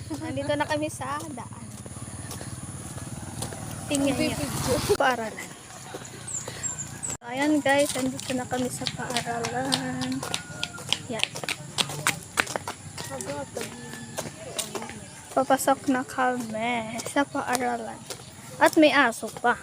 Nandito na kami sa daan. Tingnan niyo. Paaralan. So, ayan guys, nandito na kami sa paaralan. Yan. Papasok na kami sa paaralan. At may aso pa.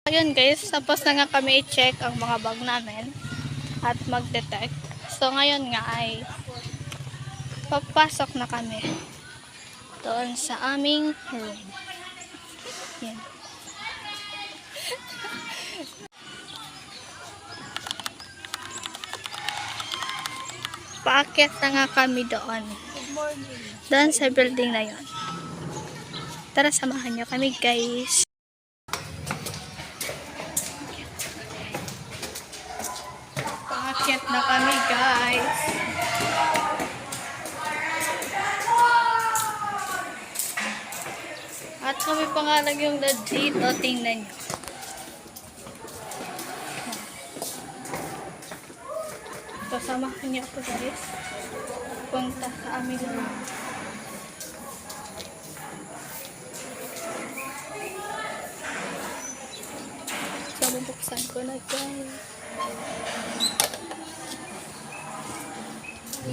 Ayun guys, tapos na nga kami i-check ang mga bag namin at mag-detect. So ngayon nga ay papasok na kami doon sa aming room. Yan. Paakyat na nga kami doon. Doon sa building na yon. Tara, samahan nyo kami guys. Paakyat na kami guys. At kami pa nga lang yung dito, tingnan nyo. Kasamahan niyo ako guys. Punta sa aming room. So, bubuksan ko na guys.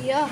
Yeah.